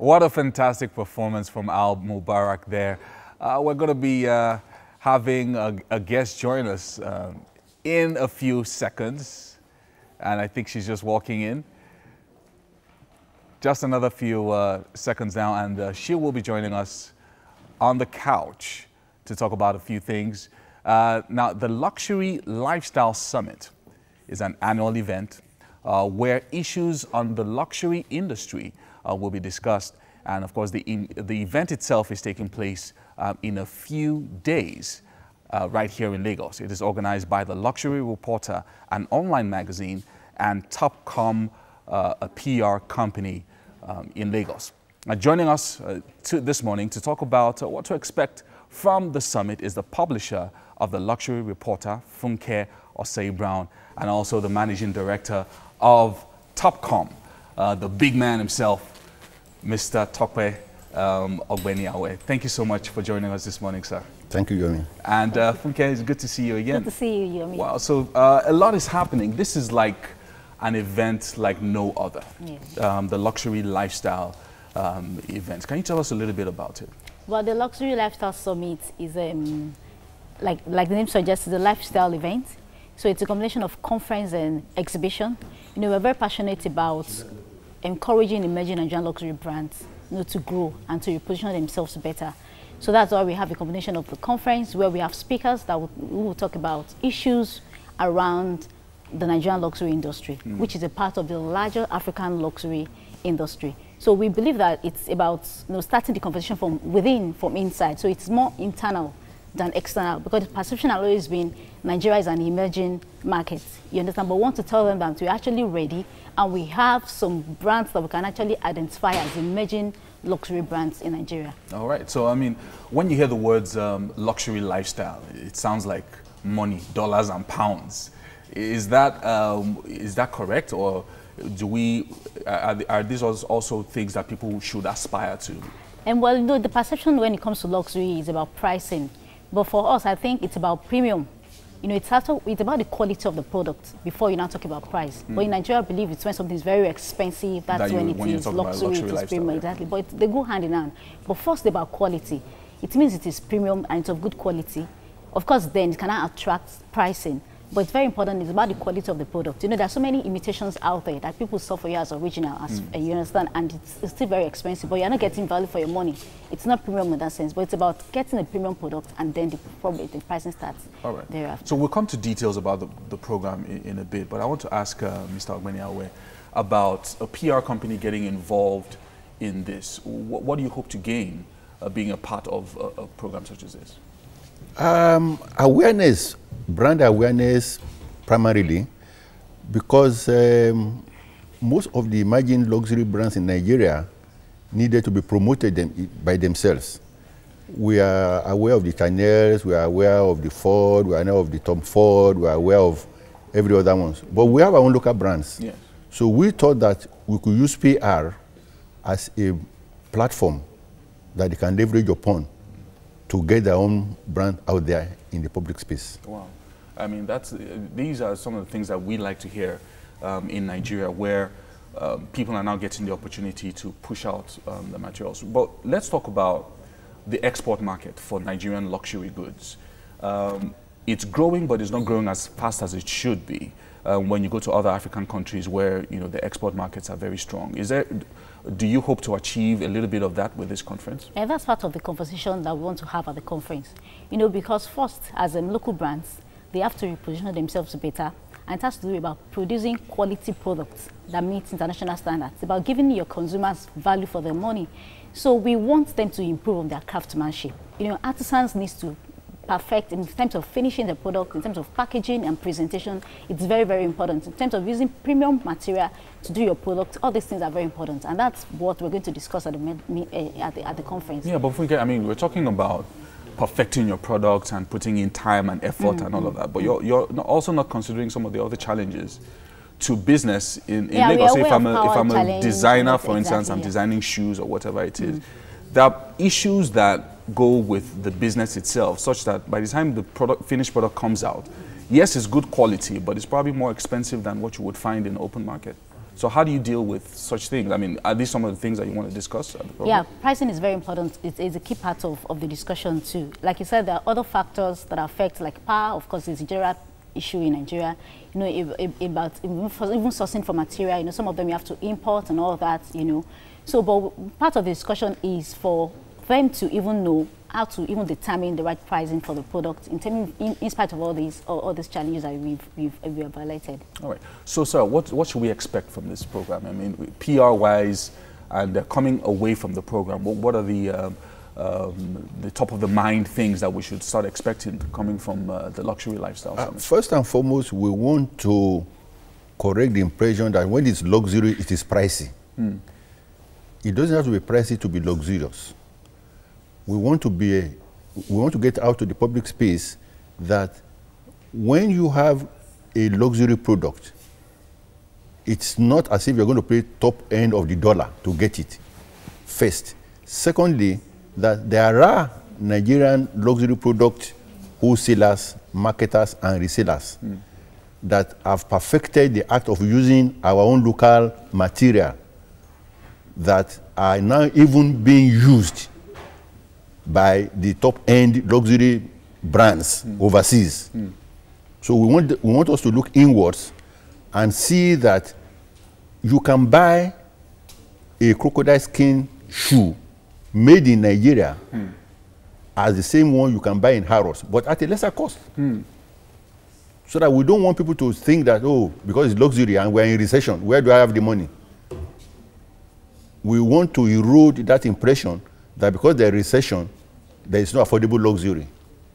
What a fantastic performance from Al Mubarak there. We're going to be having a guest join us in a few seconds. And I think she's just walking in. Just another few seconds now, and she will be joining us on the couch to talk about a few things. Now, the Luxury Lifestyle Summit is an annual event where issues on the luxury industry will be discussed. And of course, the event itself is taking place in a few days right here in Lagos. It is organized by the Luxury Reporter, an online magazine, and Topcom, a PR company in Lagos. Joining us this morning to talk about what to expect from the summit is the publisher of the Luxury Reporter, Funke Osei-Brown, and also the managing director of Topcom, the big man himself, Mr. Tope Ogbeni-Awe. Thank you so much for joining us this morning, sir. Thank you, Yomi. And Funke, it's good to see you again. Good to see you, Yomi. Wow, so a lot is happening. This is like an event like no other, the Luxury Lifestyle event. Can you tell us a little bit about it? Well, the Luxury Lifestyle Summit is, like the name suggests, a lifestyle event. So it's a combination of conference and exhibition. You know, we're very passionate about encouraging emerging Nigerian luxury brands, you know, to grow and to reposition themselves better. So that's why we have a combination of the conference where we have speakers that will talk about issues around the Nigerian luxury industry, which is a part of the larger African luxury industry. So we believe that it's about, you know, starting the conversation from within, from inside. So it's more internal than external, because the perception has always been Nigeria is an emerging market. You understand? But we want to tell them that we're actually ready, and we have some brands that we can actually identify as emerging luxury brands in Nigeria. All right. So, I mean, when you hear the words luxury lifestyle, it sounds like money, dollars and pounds. Is that correct, or do we are these also things that people should aspire to? And well, no, the perception when it comes to luxury is about pricing, but for us, I think it's about premium. You know, it's about the quality of the product before you now talk about price. But in Nigeria, I believe it's when something is very expensive, that's when it is luxury, it is premium, exactly. But they go hand in hand. But first, about quality. It means it is premium and it's of good quality. Of course, then it cannot attract pricing. But it's very important, it's about the quality of the product. You know, there are so many imitations out there that people sell for you as original, as you understand, and it's still very expensive, but you're not getting value for your money. It's not premium in that sense, but it's about getting a premium product, and then the pricing starts thereafter. So we'll come to details about the program in a bit, but I want to ask Mr. Ogbeni-Awe about a PR company getting involved in this. What do you hope to gain being a part of a program such as this? Awareness. Brand awareness primarily, because most of the emerging luxury brands in Nigeria needed to be promoted by themselves. We are aware of the Chanels, we are aware of the Ford, we are aware of the Tom Ford, we are aware of every other one. But we have our own local brands. Yes. So we thought that we could use PR as a platform that they can leverage upon to get their own brand out there in the public space. Wow. I mean, these are some of the things that we like to hear in Nigeria, where people are now getting the opportunity to push out the materials. But let's talk about the export market for Nigerian luxury goods. It's growing, but it's not growing as fast as it should be when you go to other African countries where, you know, the export markets are very strong. Do you hope to achieve a little bit of that with this conference? And that's part of the conversation that we want to have at the conference. You know, because first, as local brands, they have to reposition themselves better, and it has to do about producing quality products that meet international standards. It's about giving your consumers value for their money. So we want them to improve on their craftsmanship. You know, artisans need to perfect in terms of finishing the product, in terms of packaging and presentation. It's very, very important. In terms of using premium material to do your product, all these things are very important, and that's what we're going to discuss at the conference. Yeah, but I mean, we're talking about perfecting your products and putting in time and effort and all of that, but you're also not considering some of the other challenges to business in Lagos. So if I'm a designer, for instance, I'm designing shoes or whatever it is, there are issues that go with the business itself, such that by the time the finished product comes out, yes, it's good quality, but it's probably more expensive than what you would find in the open market. So how do you deal with such things? I mean, are these some of the things that you want to discuss at the program? Yeah, pricing is very important. It's a key part of the discussion too. Like you said, there are other factors that affect, like power, of course, is a general issue in Nigeria. You know, about even sourcing for material, you know, some of them you have to import and all that, you know. So, but part of the discussion is for them to even know how to even determine the right pricing for the product in spite of all these challenges that we've highlighted. All right. So, sir, what should we expect from this program? I mean, PR-wise, and coming away from the program, what are the top of the mind things that we should start expecting coming from the Luxury Lifestyle Summit? First and foremost, we want to correct the impression that when it's luxury, it is pricey. It doesn't have to be pricey to be luxurious. We want to get out to the public space that when you have a luxury product, it's not as if you're going to pay top end of the dollar to get it, first. Secondly, that there are Nigerian luxury product wholesalers, marketers, and resellers that have perfected the act of using our own local material that are now even being used by the top-end luxury brands overseas. So we want us to look inwards and see that you can buy a crocodile skin shoe made in Nigeria as the same one you can buy in Harrods, but at a lesser cost. So that we don't want people to think that, oh, because it's luxury and we're in recession, where do I have the money? We want to erode that impression that because there's recession, there is no affordable luxury.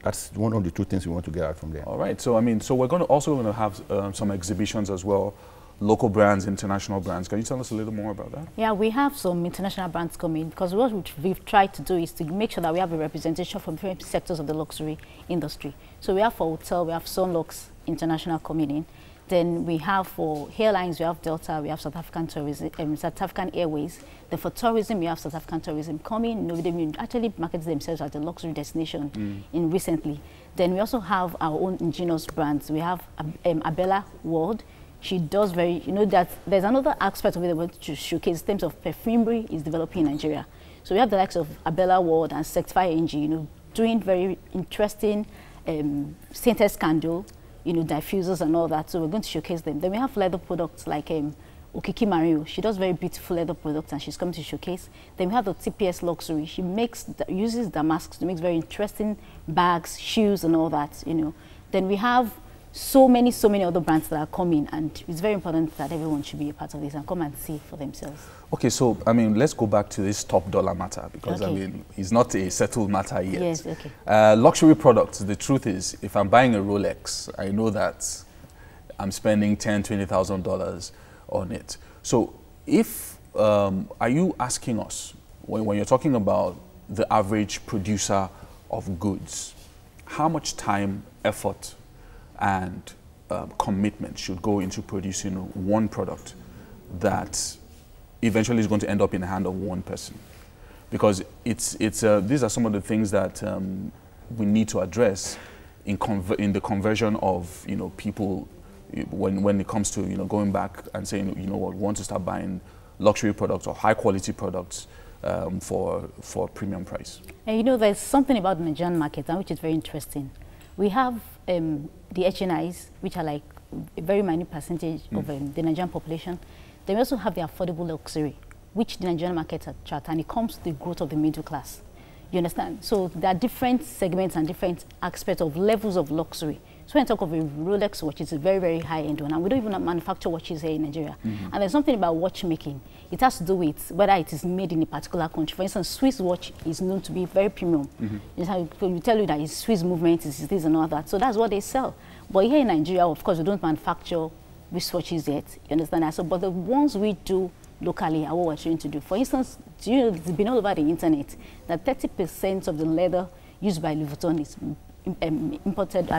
That's one of the two things we want to get out from there. All right. So, I mean, so we're also going to have some exhibitions as well, local brands, international brands. Can you tell us a little more about that? Yeah, we have some international brands coming because what we've tried to do is to make sure that we have a representation from different sectors of the luxury industry. So we have for hotel, we have Sunlux International coming in. Then we have for airlines, we have Delta, we have South African Tourism, South African Airways. Then for tourism, we have South African Tourism coming. You know, they actually market themselves as a luxury destination in recently. Then we also have our own indigenous brands. We have Abella World. She does very, you know, that there's another aspect of it that we want to showcase in terms of perfumery is developing in Nigeria. So we have the likes of Abella World and Certify NG, you know, doing very interesting scented candle, you know, diffusers and all that. So we're going to showcase them. Then we have leather products like Okiki Mario. She does very beautiful leather products and she's coming to showcase. Then we have the TPS Luxury. She uses damasks to make very interesting bags, shoes and all that, you know. Then we have so many other brands that are coming, and it's very important that everyone should be a part of this and come and see for themselves. Okay, so, I mean, let's go back to this top dollar matter because, I mean, it's not a settled matter yet. Yes, okay. Luxury products, the truth is, if I'm buying a Rolex, I know that I'm spending $10,000, $20,000 on it. So, if, are you asking us, when you're talking about the average producer of goods, how much time, effort, and commitment should go into producing one product that eventually is going to end up in the hand of one person? Because these are some of the things that we need to address in the conversion of, you know, people when it comes to, you know, going back and saying, you know what, we want to start buying luxury products or high quality products for premium price. And you know, there's something about the Nigerian market which is very interesting. We have the HNIs, which are like a very minute percentage of the Nigerian population. Then we also have the affordable luxury, which the Nigerian market attracts, and it comes to the growth of the middle class. You understand? So there are different segments and different aspects of levels of luxury. So when I talk of a Rolex watch, it's a very, very high-end one, and we don't even manufacture watches here in Nigeria. And there's something about watchmaking. It has to do with whether it is made in a particular country. For instance, Swiss watch is known to be very premium. We tell you that it's Swiss movement, it's this and all that. So that's what they sell. But here in Nigeria, of course, we don't manufacture wristwatches yet. You understand that? So, but the ones we do locally are what we're trying to do. For instance, do you know, it's been all over the internet that 30% of the leather used by Louis Vuitton is imported,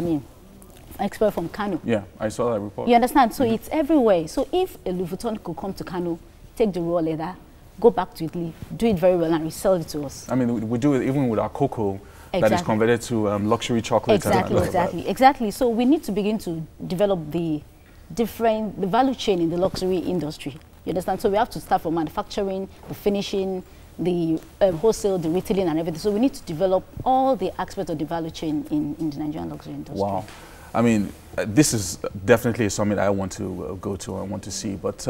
export from Kano. Yeah, I saw that report. You understand? So it's everywhere. So if a Louis Vuitton could come to Kano, take the raw leather, go back to Italy, do it very well and resell it to us. I mean, we do it even with our cocoa that is converted to luxury chocolate. Exactly. So we need to begin to develop the value chain in the luxury industry. You understand? So we have to start from manufacturing, the finishing, the wholesale, the retailing and everything. So we need to develop all the aspects of the value chain in the Nigerian luxury industry. Wow. I mean, this is definitely a summit I want to go to, I want to see. But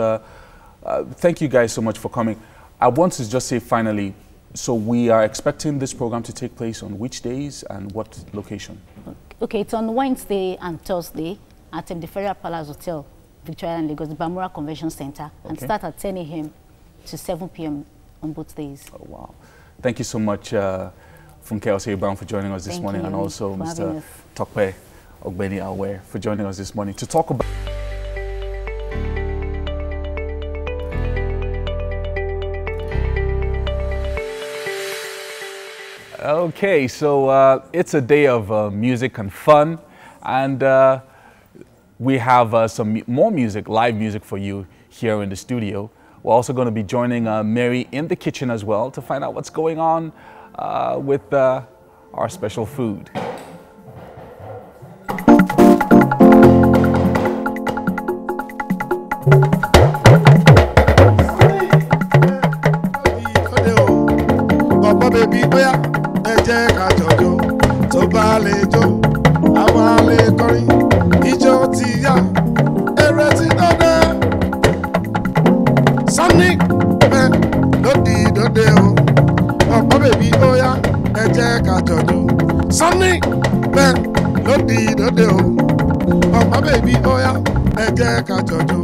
thank you guys so much for coming. I want to just say finally, so we are expecting this program to take place on which days and what location? Okay, it's on Wednesday and Thursday at the Federal Palace Hotel, Victoria and Lagos, the Bamura Convention Center, and start at 10 a.m. to 7 p.m. on both days. Oh, wow. Thank you so much, Funke Osei-Brown, for joining us this morning, and also Mr. Tokpe Ogbeni Awe for joining us this morning to talk about... Okay, so it's a day of music and fun, and we have some more music, live music for you here in the studio. We're also going to be joining Mary in the kitchen as well to find out what's going on with our special food. Sunny, man, no di no de o. Oh my baby, oh yeah, ẹ jẹ́ ká jọjọ.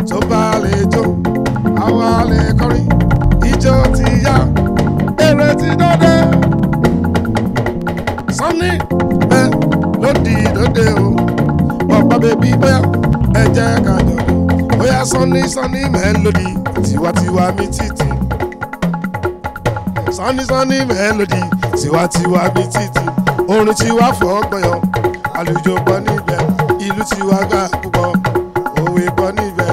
Tó bá lè jó, àwa lè kọrin. Ijó ti yá, eré ti dòde. Sunny, man, no di no de o. Oh my baby, oh yeah, ẹ jẹ́ ká jọjọ. Oh yeah, sunny, sunny melody, tiwa-tiwa mi títì. Sunny, sunny melody, tiwa-tiwa mi títì. Orin tí wá fọ́ gbọ́yọ̀, àlùjọ gbọ́ níbẹ̀, ìlú tí wá gbà púpọ̀, òwe gbọ́ níbẹ̀,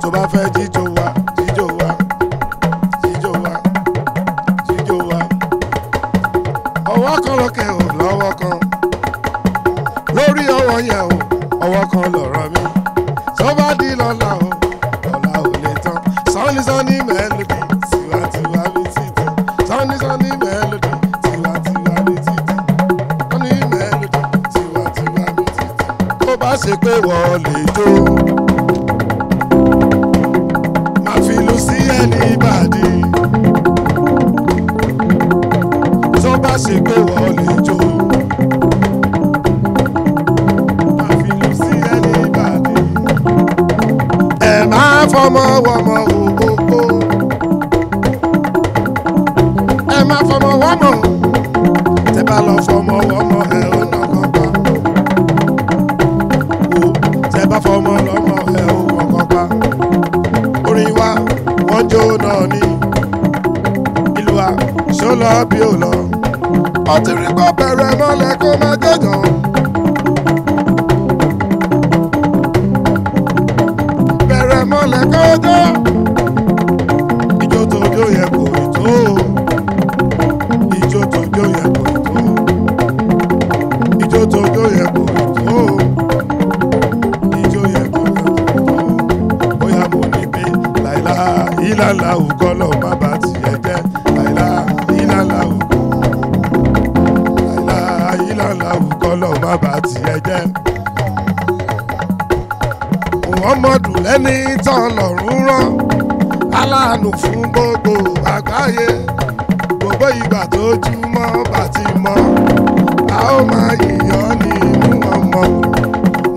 tó bá fẹ́ jíjó wa, jíjó wa, jíjó wa, jíjó wa. Ọwọ́ kan lókè o, lọ́wọ́ kan, lórí ọwọ́ yẹn o, ọwọ́ kan lọ̀rọ̀ mi, tó bá di lọ́la o, ọ̀la ò lè tán. Sunny sunny melody, tiwa-tiwa mi títì, sunny sunny melody, tiwa-tiwa mi títì. Bá ṣe pé wọ́n lè jó, máa fi lù sí ẹni ìbàdí. Tó bá ṣe pé wọ́n lè jó, máa fi lù sí ẹni ìbàdí. Ẹ máa fọmọ wọmọ òkòkò, ẹ máa fọmọ wọmọ, tẹ bá lọ fọmọ wọmọ ẹ ò nà kankan. Bá fọmọ lọ́mọ ẹ ò wọ́n kọ́pá. Orin wa wọ́n jó náà ní ìlú wa ṣó lọ bí ò lọ. Ọtí rí kó bẹ̀rẹ̀ mọ́lẹ̀ kó má jẹ́jọ́. Bẹ̀rẹ̀ mọ́lẹ̀ kó jọ́. Ijó tó jó yẹ kò ì tó. Ijó tó jó yẹ kò ì tó. Ijó tó jó yẹ kò ì tó. Ìlàlà òkọ́ lọ má bá tiẹ̀ jẹ́. Ìlàlà òkọ́ lọ má bá tiẹ̀ jẹ́. Muhammadu lẹ́ni tán lọ́rùn rán, aláàánú fún gbogbo àgbáyé. Gbogbo ìgbà tójúmọ́ bá ti mọ́, a ó máa yìnyán nínú ọmọ.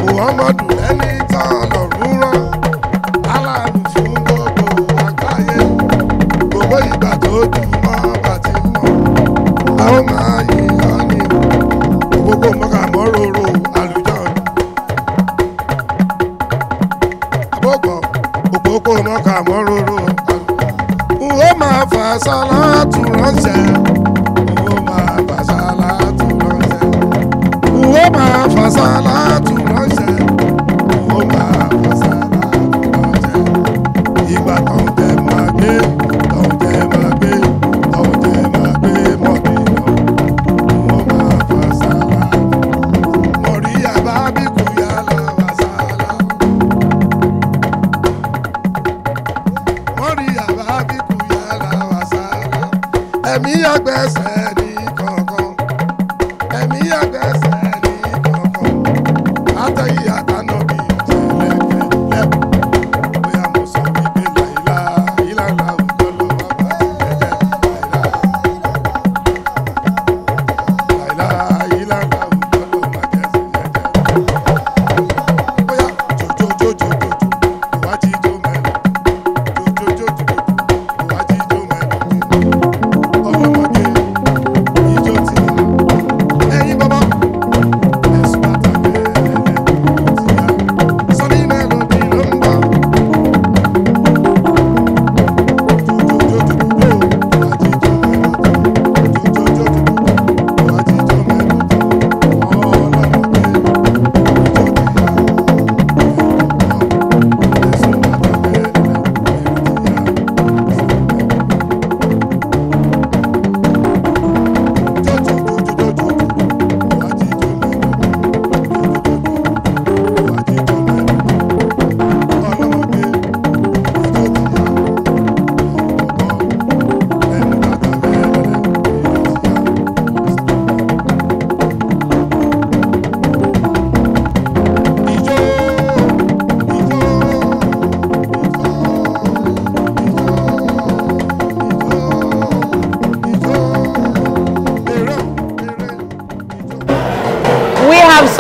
Muhammadu lẹ́ni tán lọ́rùn rán, aláàánú fún gbogbo àgbáyé. Gbogbo ìgbà tójúmọ́ bá ti mọ́, a ó máa yìnyán nínú gbogbo mọ́kàmọ́róró àlùjọ. Àbọ̀gbọ̀ òpópó mọ́kàmọ́róró àlùjọ. N ó máa fà sálátù ránṣẹ́. N ó máa fà sálátù ránṣẹ́. N ó máa fà sálátù ránṣẹ́. N ó máa fà sálátù ránṣẹ́. Ìgbà tó ń tẹ máa gbé, tó ń tẹ máa gbé, tó ń tẹ máa gbé mọ́bí lọ. N ó máa fà sálátù. Mọ̀rí àbá bí kú yálà wà sálátù.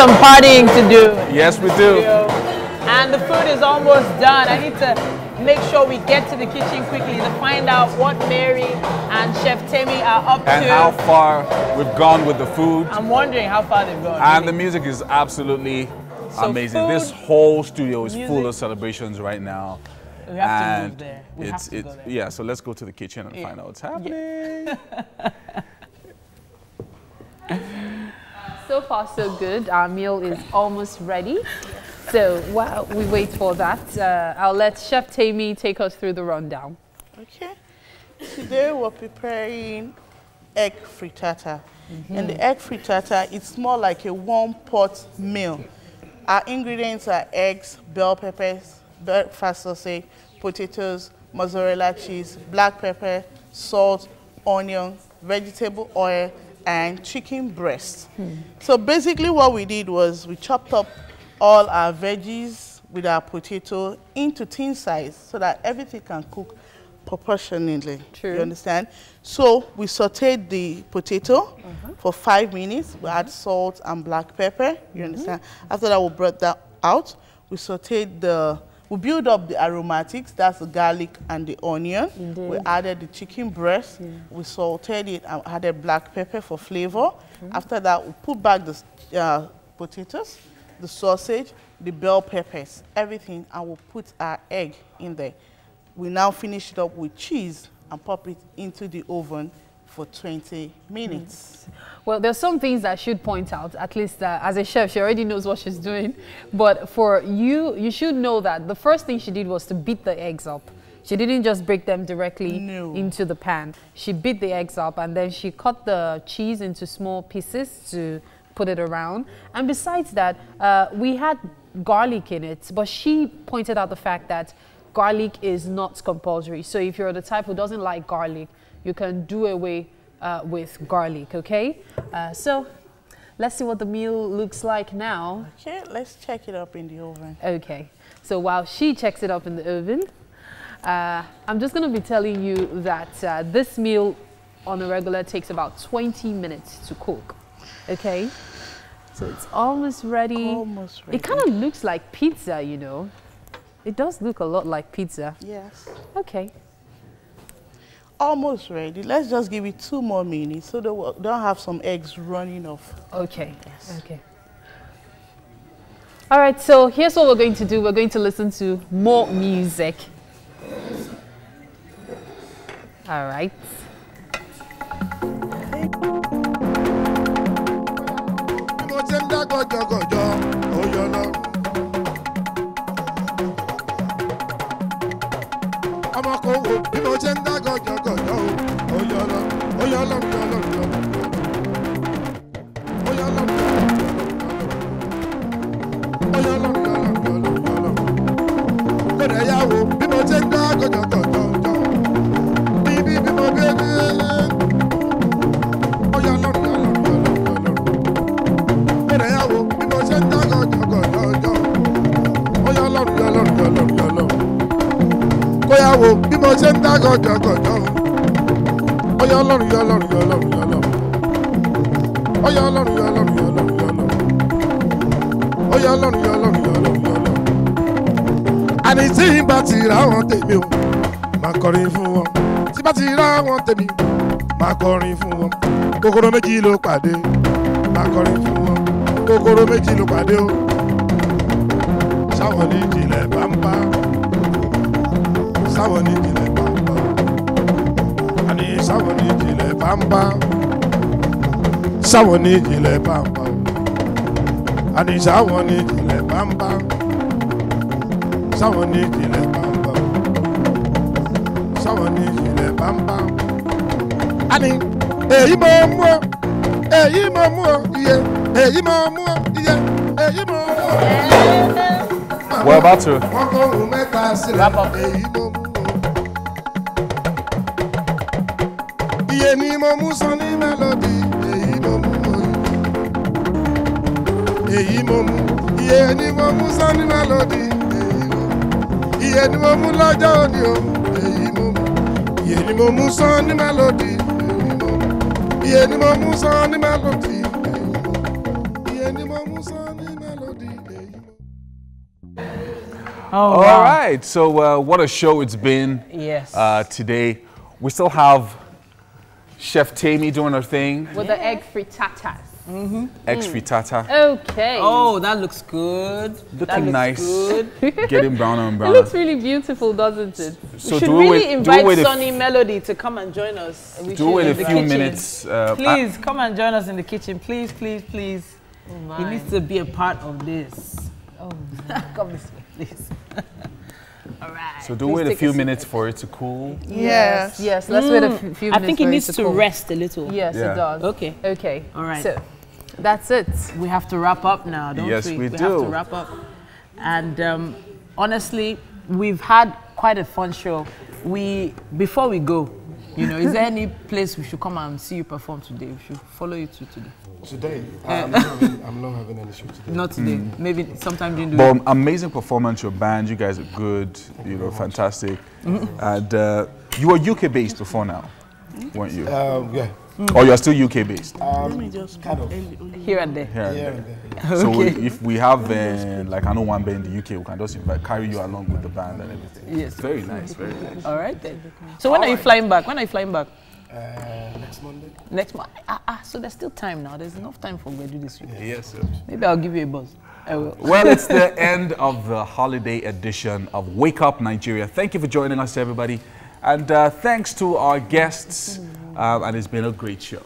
some partying to do. Yes, we do. And the food is almost done. I need to make sure we get to the kitchen quickly to find out what Mary and Chef Temi are up And to. how far we've gone with the food. I'm wondering how far they've gone. And really. the music is absolutely amazing. food, This whole studio is music. full of celebrations right now. We have to move there. We have to go there. Yeah, so let's go to the kitchen and find out what's happening. So far, so good. Our meal is almost ready. So while we wait for that, I'll let Chef Temi take us through the rundown. Okay. Today we're preparing egg frittata. And the egg frittata, it's more like a one-pot meal. Our ingredients are eggs, bell peppers, breakfast sausage, potatoes, mozzarella cheese, black pepper, salt, onion, vegetable oil, and chicken breast. So basically what we did was we chopped up all our veggies with our potato into thin size so that everything can cook proportionately. True. You understand? So we sauteed the potato for 5 minutes. We add salt and black pepper. You understand? After that, we brought that out. We sauteed we build up the aromatics, that's the garlic and the onion. Indeed. We added the chicken breast. We sauteed it and added black pepper for flavor. After that, we put back the potatoes, the sausage, the bell peppers, everything, and we'll put our egg in there. We now finish it up with cheese and pop it into the oven for 20 minutes. Well, there's some things I should point out, at least as a chef, she already knows what she's doing. But for you, you should know that the first thing she did was to beat the eggs up. She didn't just break them directly into the pan. She beat the eggs up and then she cut the cheese into small pieces to put it around. And besides that, we had garlic in it, but she pointed out the fact that garlic is not compulsory. So if you're the type who doesn't like garlic, you can do away with garlic, okay? So let's see what the meal looks like now. Okay, let's check it up in the oven. Okay, so while she checks it up in the oven, I'm just gonna be telling you that this meal on a regular takes about 20 minutes to cook, okay? So it's almost ready. Almost ready. It kind of looks like pizza, you know. It does look a lot like pizza. Yes. Okay. Almost ready. Let's just give it 2 more minutes so that we don't have some eggs running off. Okay. Yes. Okay. All right, so here's what we're going to do. We're going to listen to more music. All right. And it's in Batty, I want to be Macorin for one. Sibati, I want to be Macorin for one. Kokoro méjì ló pàdé, Macorin for one. Kokoro méjì ló pàdé o. Sáwọn ní ìjìnlẹ̀ bàmbá. Sáwọn ní ìjìnlẹ̀ bàmbá. Àní sáwọn ní ìjìnlẹ̀ bàmbá. Sáwọn ní ìjìnlẹ̀ bàmbá. Àní sáwọn ní ìjìnlẹ̀ bàmbá. Sáwọn ní ìjìnlẹ̀ bàmbá. Sáwọn ní ìjìnlẹ̀ bàmbá. Àní èyí mo mú ọ, èyí mo mú ọ, iye, èyí mo mú ọ, iye, èyí mo mú ọ. We're about to Wọ́n kọ́ ohun mẹ́ta sílẹ̀, èyí mo mú ọ. Iye ni mo mú sọ ní mélòdì, èyí mo mú ọ. Èyí mo mú, iye ni mo mú sọ ní mélòdì, èyí mo mú. Iye ni mo mú lọ́jọ́ òní o, èyí mo mú. Iye ni mo mú sọ ní mélòdì, èyí mo mú. Iye ni mo mú sọ ní mélòdì, èyí mo mú. Iye ni mo mú sọ ní Oh, All wow. right, so what a show it's been. Yes. Today. We still have Chef Tammy doing her thing. With the egg frittatas. Egg frittata. Okay. Oh, that looks good. That Looking looks nice. good. Getting browner and It browner. looks really beautiful, doesn't it? So We should do really invite wait Sonny Melody to come and join us. We do should wait in a the few kitchen. minutes. Please come and join us in the kitchen. Please, please, please. He needs to be a part of this. Oh, Come this way, please. All right. So do Please wait a take a few seat. minutes for it to cool. Yes. yes. Let's wait a few minutes. I think he for needs it to cool. rest a little. Yes, Yeah. it does. Okay. Okay. All right. So that's it. We have to wrap up now, don't Yes, we? we have do. to wrap up. And honestly, we've had quite a fun show. Before we go, is there any place we should come and see you perform today? We should follow you to today. Today, I'm not having any show today. Not today. Maybe sometime during the week. But amazing performance, your band. You guys are good. Fantastic. And you were UK based before now, weren't you? Yeah. Or you're still UK based? Let me just kind of. Here and there. Here and Yeah, there. yeah. So Okay. if we have, like I know one band in the UK, we can just carry you along with the band and everything. Yes. Very nice, very nice. All right then. So when are you flying back? When are you flying back? Next Monday. Next month. So there's still time now. There's enough time for Gbedu this week. Yes, sir. Maybe I'll give you a buzz. I will. Well, it's the end of the holiday edition of Wake Up Nigeria. Thank you for joining us, everybody. And thanks to our guests. And it's been a great show.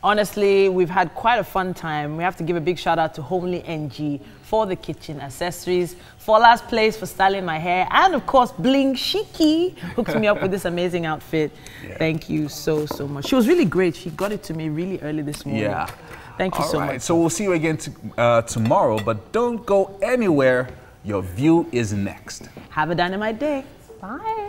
Honestly, we've had quite a fun time. We have to give a big shout out to Homely NG for the kitchen accessories, Fola's Place for styling my hair, and of course, Bling Shiki hooked me up with this amazing outfit. Yeah. Thank you so, so much. She was really great. She got it to me really early this morning. Yeah. Thank you so much. So we'll see you again tomorrow, but don't go anywhere. Your view is next. Have a dynamite day. Bye.